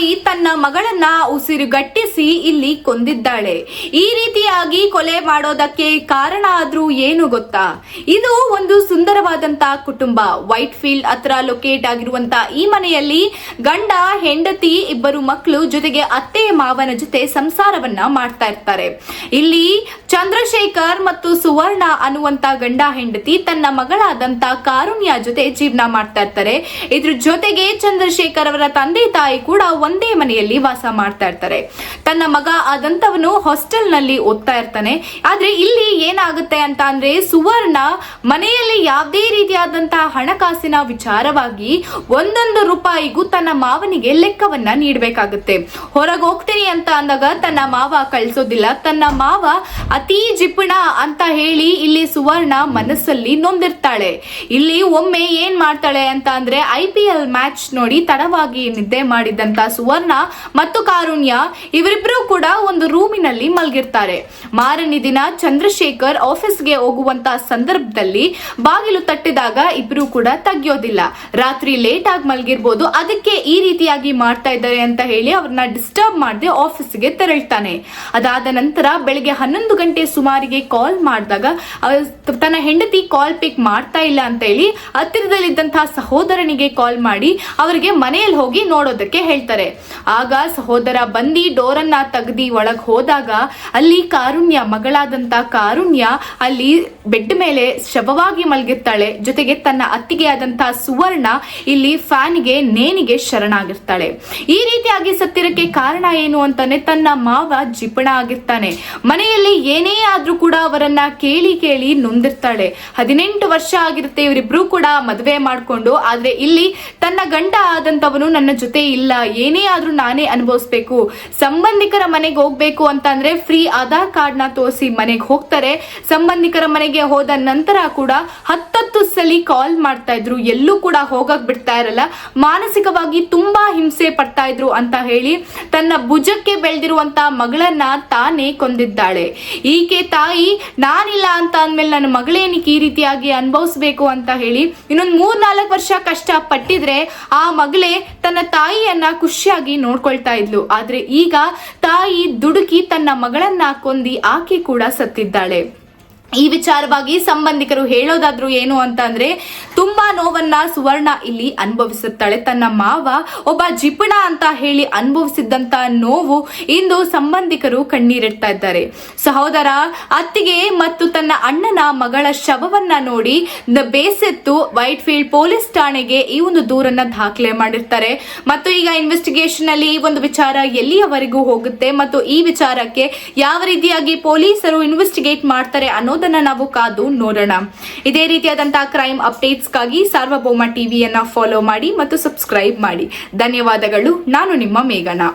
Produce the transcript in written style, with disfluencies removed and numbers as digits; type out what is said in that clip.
ತಾಯಿ ತನ್ನ ಮಗಳನ್ನ ಉಸಿರುಗಟ್ಟಿಸಿ ಇಲ್ಲಿ ಕೊಂದಿದ್ದಾಳೆ. ಈ ರೀತಿಯಾಗಿ ಕೊಲೆ ಮಾಡೋದಕ್ಕೆ ಕಾರಣ ಆದ್ರೂ ಏನು ಗೊತ್ತಾ? ಇದು ಒಂದು ಸುಂದರವಾದಂತ ಕುಟುಂಬ. ವೈಟ್ ಫೀಲ್ಡ್ ಹತ್ರ ಲೊಕೇಟ್ ಆಗಿರುವಂತ ಈ ಮನೆಯಲ್ಲಿ ಗಂಡ ಹೆಂಡತಿ ಇಬ್ಬರು ಮಕ್ಕಳು ಜೊತೆಗೆ ಅತ್ತೆ ಮಾವನ ಜೊತೆ ಸಂಸಾರವನ್ನ ಮಾಡ್ತಾ ಇರ್ತಾರೆ. ಇಲ್ಲಿ ಚಂದ್ರಶೇಖರ್ ಮತ್ತು ಸುವರ್ಣ ಅನ್ನುವಂತ ಗಂಡ ಹೆಂಡತಿ ತನ್ನ ಮಗಳಾದಂತ ಕಾರುಣ್ಯ ಜೊತೆ ಜೀವನ ಮಾಡ್ತಾ ಇರ್ತಾರೆ. ಇದ್ರ ಜೊತೆಗೆ ಚಂದ್ರಶೇಖರ್ ಅವರ ತಂದೆ ತಾಯಿ ಕೂಡ ಒಂದೇ ಮನೆಯಲ್ಲಿ ವಾಸ ಮಾಡ್ತಾ ಇರ್ತಾರೆ. ತನ್ನ ಮಗ ಆದಂತವನು ಹಾಸ್ಟೆಲ್ ನಲ್ಲಿ ಓದ್ತಾ ಇರ್ತಾನೆ. ಆದ್ರೆ ಇಲ್ಲಿ ಏನಾಗುತ್ತೆ ಅಂತ ಅಂದ್ರೆ, ಸುವರ್ಣ ಮನೆಯಲ್ಲಿ ಯಾವುದೇ ರೀತಿಯಾದಂತಹ ಹಣಕಾಸಿನ ವಿಚಾರವಾಗಿ ಒಂದೊಂದು ರೂಪಾಯಿಗೂ ತನ್ನ ಮಾವನಿಗೆ ಲೆಕ್ಕವನ್ನ ನೀಡಬೇಕಾಗುತ್ತೆ. ಹೊರಗೆ ಹೋಗ್ತೀನಿ ಅಂತ ಅಂದಾಗ ತನ್ನ ಮಾವ ಕಳಿಸೋದಿಲ್ಲ. ತನ್ನ ಮಾವ ಅತಿ ಜಿಪುಣ ಅಂತ ಹೇಳಿ ಇಲ್ಲಿ ಸುವರ್ಣ ಮನಸ್ಸಲ್ಲಿ ನೊಂದಿರ್ತಾಳೆ. ಇಲ್ಲಿ ಒಮ್ಮೆ ಏನ್ ಮಾಡ್ತಾಳೆ ಅಂತ ಅಂದ್ರೆ, IPL ಮ್ಯಾಚ್ ನೋಡಿ ತಡವಾಗಿ ನಿದ್ದೆ ಮಾಡಿದಂತ ಸುವರ್ಣ ಮತ್ತು ಕಾರುಣ್ಯ ಇವರಿಬ್ರು ಕೂಡ ಒಂದು ರೂಮಿನಲ್ಲಿ ಮಲಗಿರ್ತಾರೆ. ಮಾರನೇ ದಿನ ಚಂದ್ರಶೇಖರ್ ಆಫೀಸ್ಗೆ ಹೋಗುವಂತ ಸಂದರ್ಭದಲ್ಲಿ ಬಾಗಿಲು ತಟ್ಟಿದಾಗ ಇಬ್ರು ಕೂಡ ತೆಗಿಯೋದಿಲ್ಲ. ರಾತ್ರಿ ಲೇಟ್ ಆಗಿ ಮಲಗಿರ್ಬೋದು, ಅದಕ್ಕೆ ಈ ರೀತಿಯಾಗಿ ಮಾಡ್ತಾ ಇದ್ದಾರೆ ಅಂತ ಹೇಳಿ ಅವ್ರನ್ನ ಡಿಸ್ಟರ್ಬ್ ಮಾಡದೆ ಆಫೀಸ್ಗೆ ತೆರಳ್ತಾನೆ. ಅದಾದ ನಂತರ ಬೆಳಿಗ್ಗೆ 11 ಗಂಟೆ ಸುಮಾರಿಗೆ ಕಾಲ್ ಮಾಡಿದಾಗ ತನ್ನ ಹೆಂಡತಿ ಕಾಲ್ ಪಿಕ್ ಮಾಡ್ತಾ ಇಲ್ಲ ಅಂತ ಹೇಳಿ ಹತ್ತಿರದಲ್ಲಿದ್ದಂತಹ ಸಹೋದರನಿಗೆ ಕಾಲ್ ಮಾಡಿ ಅವರಿಗೆ ಮನೆಯಲ್ಲಿ ಹೋಗಿ ನೋಡೋದಕ್ಕೆ ಹೇಳ್ತಾರೆ. ಆಗ ಸಹೋದರ ಬಂದಿ ಡೋರನ್ನ ತೆಗೆದಿ ಒಳಗ್ ಹೋದಾಗ ಅಲ್ಲಿ ಕಾರುಣ್ಯ, ಮಗಳಾದಂತ ಕಾರುಣ್ಯ ಅಲ್ಲಿ ಬೆಡ್ ಮೇಲೆ ಶವವಾಗಿ ಮಲಗಿರ್ತಾಳೆ. ಜೊತೆಗೆ ತನ್ನ ಅತ್ತಿಗೆ ಆದಂತಹ ಸುವರ್ಣ ಇಲ್ಲಿ ಫ್ಯಾನ್ಗೆ ನೇಣಿಗೆ ಶರಣಾಗಿರ್ತಾಳೆ. ಈ ರೀತಿಯಾಗಿ ಸತ್ತಿರಕ್ಕೆ ಕಾರಣ ಏನು ಅಂತಾನೆ, ತನ್ನ ಮಾವ ಜಿಪಣ ಆಗಿರ್ತಾನೆ. ಮನೆಯಲ್ಲಿ ಏನೇ ಆದ್ರೂ ಕೂಡ ಅವರನ್ನ ಕೇಳಿ ಕೇಳಿ ನೊಂದಿರ್ತಾಳೆ. 18 ವರ್ಷ ಆಗಿರುತ್ತೆ ಇವರಿಬ್ರು ಕೂಡ ಮದುವೆ ಮಾಡ್ಕೊಂಡು. ಆದ್ರೆ ಇಲ್ಲಿ ತನ್ನ ಗಂಡ ಆದಂತವನು ನನ್ನ ಜೊತೆ ಇಲ್ಲ, ಏನೇ ಆದ್ರೂ ನಾನೇ ಅನುಭವಿಸ್ಬೇಕು. ಸಂಬಂಧಿಕರ ಮನೆಗೆ ಹೋಗ್ಬೇಕು ಅಂತ ಅಂದ್ರೆ ಫ್ರೀ ಆಧಾರ್ ಕಾರ್ಡ್ ನ ತೋರಿಸಿ ಮನೆಗೆ ಹೋಗ್ತಾರೆ. ಸಂಬಂಧಿಕರ ಮನೆಗೆ ಹೋದ ನಂತರ ಕೂಡ 10 ಸಲ ಕಾಲ್ ಮಾಡ್ತಾ ಇದ್ರು, ಎಲ್ಲೂ ಕೂಡ ಹೋಗಕ್ ಬಿಡ್ತಾ ಇರಲ್ಲ. ಮಾನಸಿಕವಾಗಿ ತುಂಬಾ ಹಿಂಸೆ ಪಡ್ತಾ ಇದ್ರು ಅಂತ ಹೇಳಿ ತನ್ನ ಭುಜಕ್ಕೆ ಬೆಳೆದಿರುವಂತ ಮಗಳನ್ನ ತಾನೇ ಕೊಂದಿದ್ದಾಳೆ. ಈಕೆ ತಾಯಿ ನಾನಿಲ್ಲ ಅಂತ ಅಂದ್ಮೇಲೆ ನನ್ನ ಮಗಳೇನಿಗೆ ಈ ರೀತಿಯಾಗಿ ಅನುಭವಿಸ್ಬೇಕು ಅಂತ ಹೇಳಿ ಇನ್ನೊಂದು 3-4 ವರ್ಷ ಕಷ್ಟ ಪಟ್ಟಿದ್ರೆ ಆ ಮಗಳೇ ತನ್ನ ತಾಯಿಯನ್ನ ಖುಷಿಯಾಗಿ ನೋಡ್ಕೊಳ್ತಾ ಇದ್ಲು. ಆದ್ರೆ ಈಗ ತಾಯಿ ದುಡುಕಿ ತನ್ನ ಮಗಳನ್ನ ಕೊಂದಿ ಆಕೆ ಕೂಡ ಸತ್ತಿದ್ದಾಳೆ. ಈ ವಿಚಾರವಾಗಿ ಸಂಬಂಧಿಕರು ಹೇಳೋದಾದ್ರು ಏನು ಅಂತ ಅಂದ್ರೆ, ತುಂಬಾ ನೋವನ್ನ ಸುವರ್ಣ ಇಲ್ಲಿ ಅನುಭವಿಸುತ್ತಾಳೆ. ತನ್ನ ಮಾವ ಒಬ್ಬ ಜಿಪುಣ ಅಂತ ಹೇಳಿ ಅನುಭವಿಸಿದಂತ ನೋವು ಇಂದು ಸಂಬಂಧಿಕರು ಕಣ್ಣೀರಿಡ್ತಾ ಇದ್ದಾರೆ. ಸಹೋದರ ಅತ್ತಿಗೆ ಮತ್ತು ತನ್ನ ಅಣ್ಣನ ಮಗಳ ಶವವನ್ನ ನೋಡಿ ಬೇಸೆತ್ತು ವೈಟ್ ಫೀಲ್ಡ್ ಪೊಲೀಸ್ ಠಾಣೆಗೆ ಈ ಒಂದು ದೂರನ್ನ ದಾಖಲೆ ಮಾಡಿರ್ತಾರೆ. ಮತ್ತು ಈಗ ಇನ್ವೆಸ್ಟಿಗೇಷನ್ ಅಲ್ಲಿ ಈ ಒಂದು ವಿಚಾರ ಎಲ್ಲಿಯವರೆಗೂ ಹೋಗುತ್ತೆ ಮತ್ತು ಈ ವಿಚಾರಕ್ಕೆ ಯಾವ ರೀತಿಯಾಗಿ ಪೊಲೀಸರು ಇನ್ವೆಸ್ಟಿಗೇಟ್ ಮಾಡ್ತಾರೆ ಅನ್ನೋದನ್ನ ನಾವು ಕಾದು ನೋಡೋಣ. ಇದೇ ರೀತಿಯಾದಂತಹ ಕ್ರೈಮ್ ಅಪ್ಡೇಟ್ಸ್ಗಾಗಿ ಸಾರ್ವಭೌಮ ಟಿವಿಯನ್ನ ಫಾಲೋ ಮಾಡಿ ಮತ್ತು ಸಬ್ಸ್ಕ್ರೈಬ್ ಮಾಡಿ. ಧನ್ಯವಾದಗಳು. ನಾನು ನಿಮ್ಮ ಮೇಘನಾ.